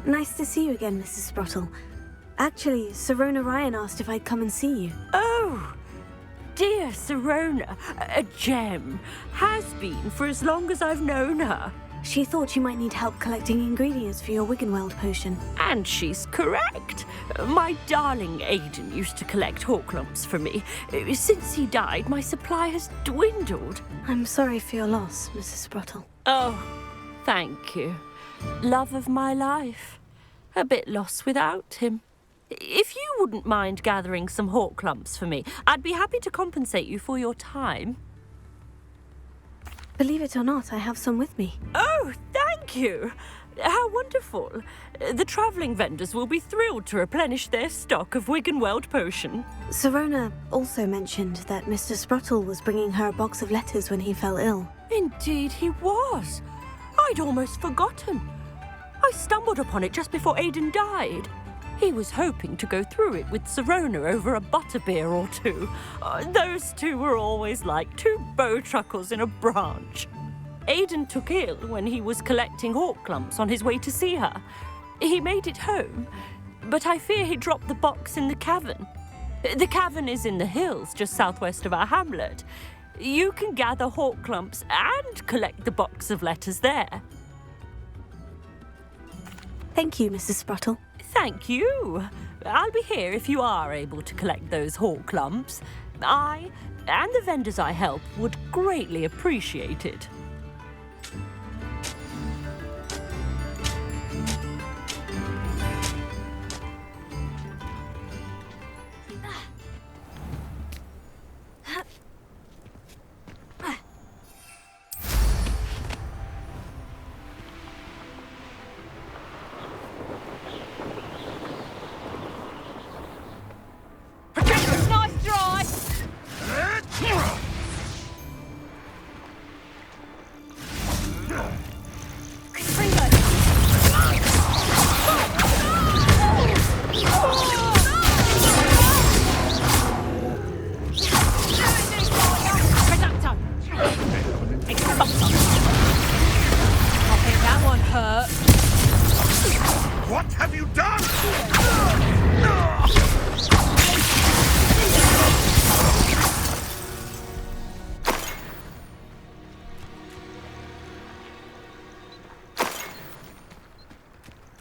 Nice to see you again, Mrs. Sprottle. Actually, Sirona Ryan asked if I'd come and see you. Oh, dear Sirona, a gem. Has been for as long as I've known her. She thought you might need help collecting ingredients for your Wiggenweld potion. And she's correct. My darling Aidan used to collect Horklumps for me. Since he died, my supply has dwindled. I'm sorry for your loss, Mrs. Sprottle. Oh, thank you. Love of my life. A bit lost without him. If you wouldn't mind gathering some Horklumps for me, I'd be happy to compensate you for your time. Believe it or not, I have some with me. Oh, thank you. How wonderful. The travelling vendors will be thrilled to replenish their stock of Wiggenweld potion. Sirona also mentioned that Mr. Sprottle was bringing her a box of letters when he fell ill. Indeed he was. I'd almost forgotten. I stumbled upon it just before Aidan died. He was hoping to go through it with Sirona over a butterbeer or two. Those two were always like two bowtruckles in a branch. Aidan took ill when he was collecting Horklumps on his way to see her. He made it home, but I fear he dropped the box in the cavern. The cavern is in the hills just southwest of our hamlet. You can gather Horklumps and collect the box of letters there. Thank you, Mrs. Sprottle. Thank you. I'll be here if you are able to collect those Horklumps. I and the vendors I help would greatly appreciate it. What have you done?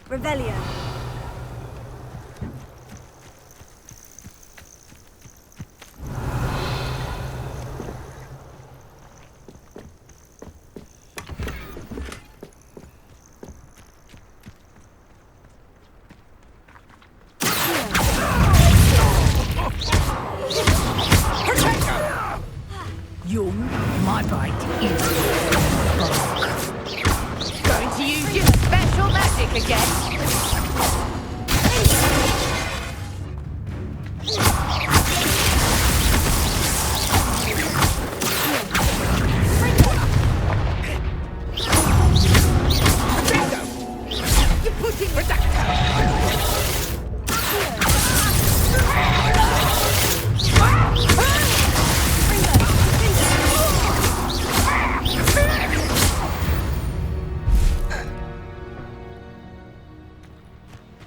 Revelio. My bite is going to use your special magic again. You're putting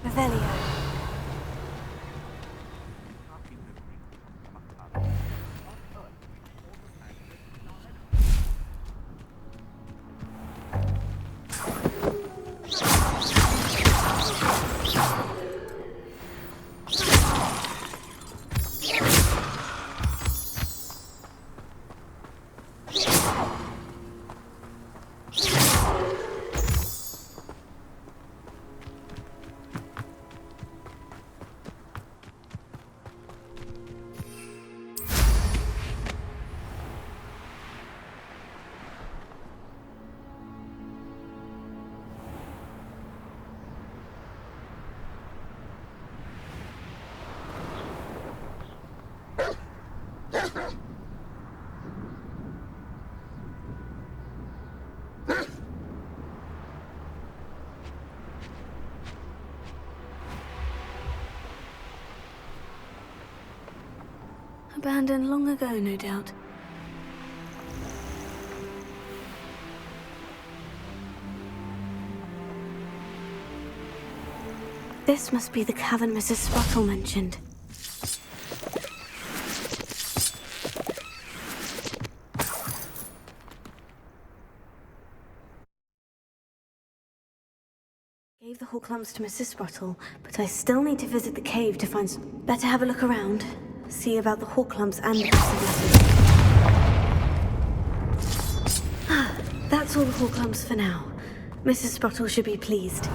Revelio. Abandoned long ago, no doubt. This must be the cavern Mrs. Sprottle mentioned. Gave the Horklumps to Mrs. Sprottle, but I still need to visit the cave to find some... Better have a look around. See about the Horklumps and the box of letters. That's all the Horklumps for now. Mrs. Sprottle should be pleased.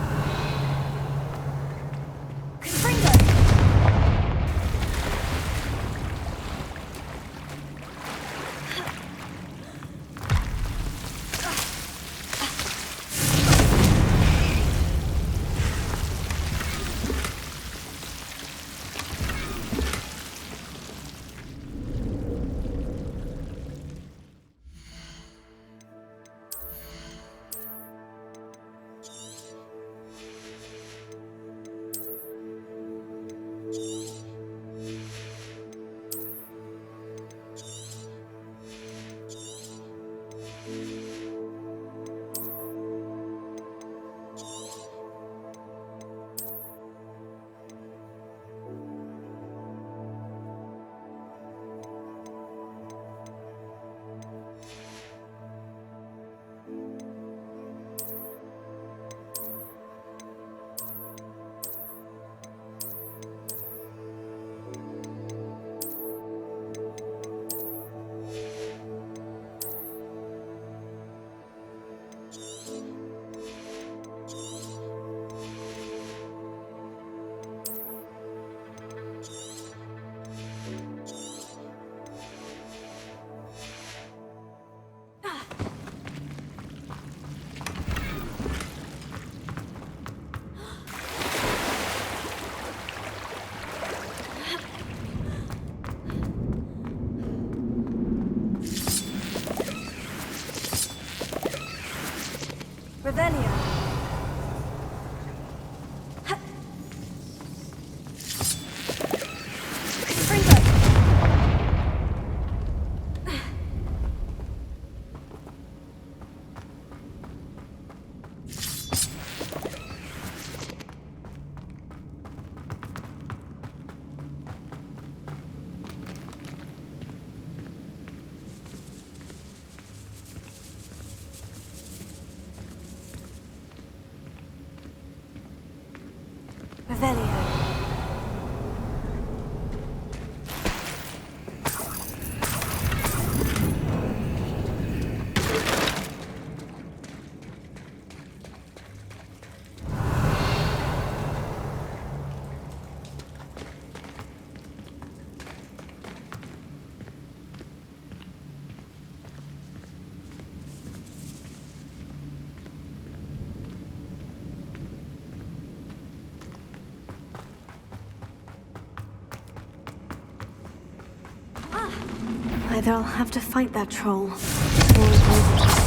Either I'll have to fight that troll, or avoid it.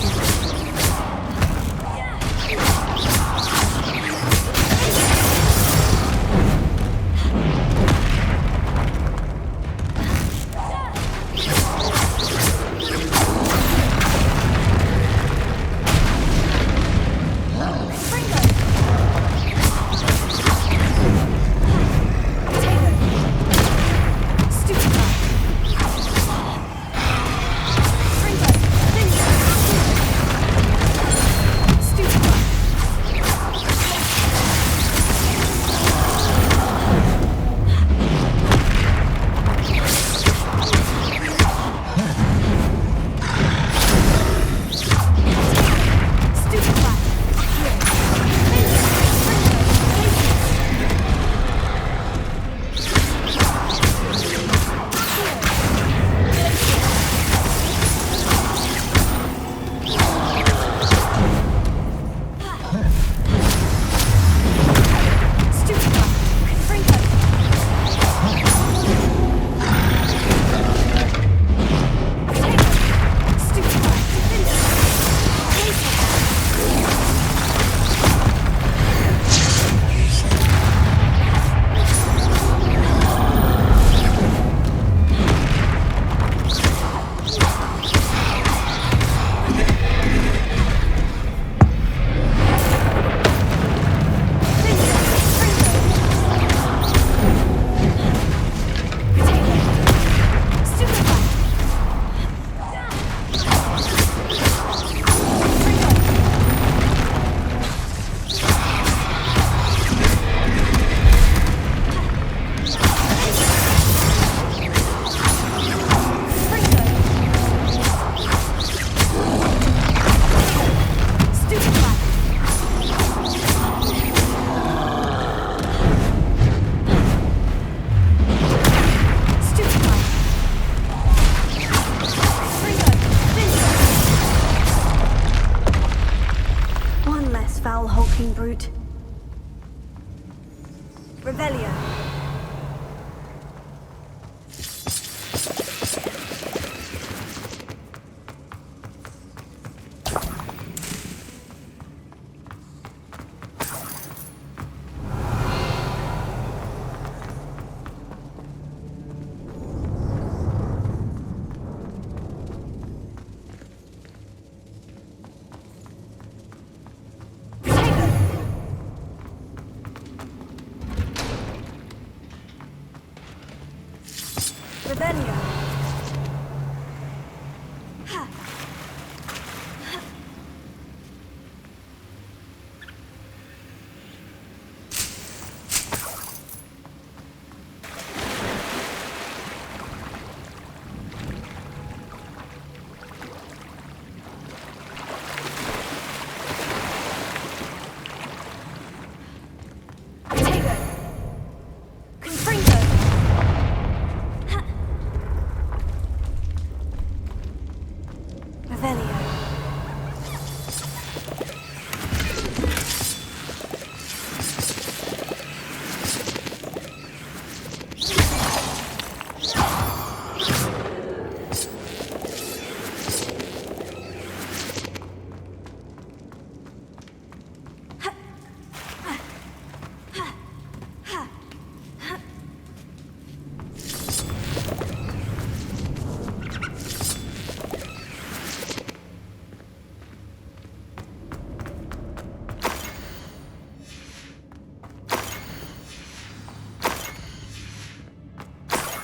foul, hulking brute. Revelio. Revelio.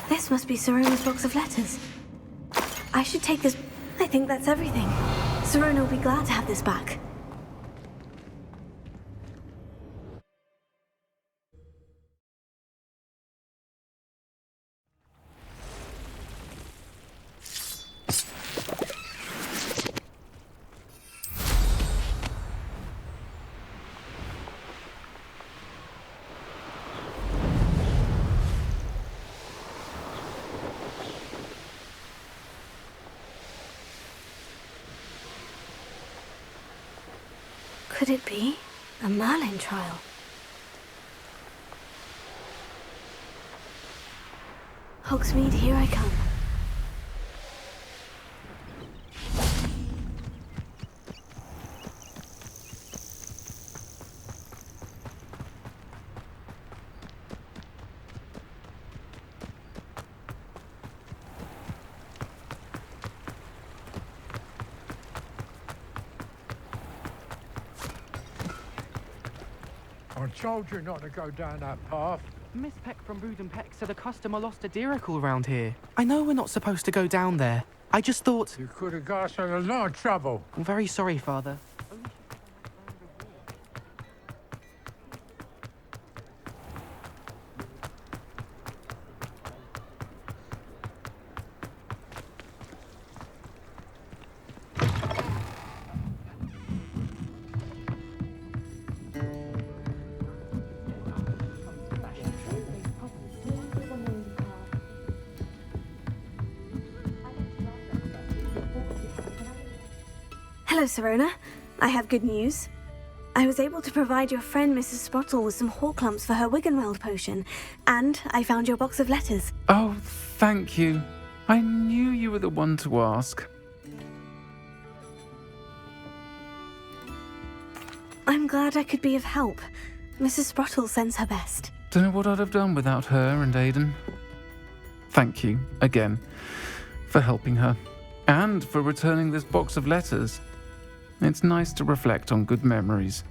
This must be Sirona's box of letters. I should take this. I think that's everything. Sirona will be glad to have this back. Could it be a Merlin trial? Hogsmeade, here I come. I told you not to go down that path. Miss Peck from Brood and Peck said a customer lost a diracle around here. I know we're not supposed to go down there. I just thought... You could have got us in a lot of trouble. I'm very sorry, Father. Hello, Sirona. I have good news. I was able to provide your friend Mrs. Sprottle with some Horklumps for her Wiggenweld potion, and I found your box of letters. Oh, thank you. I knew you were the one to ask. I'm glad I could be of help. Mrs. Sprottle sends her best. Don't know what I'd have done without her and Aidan. Thank you, again, for helping her, and for returning this box of letters. It's nice to reflect on good memories.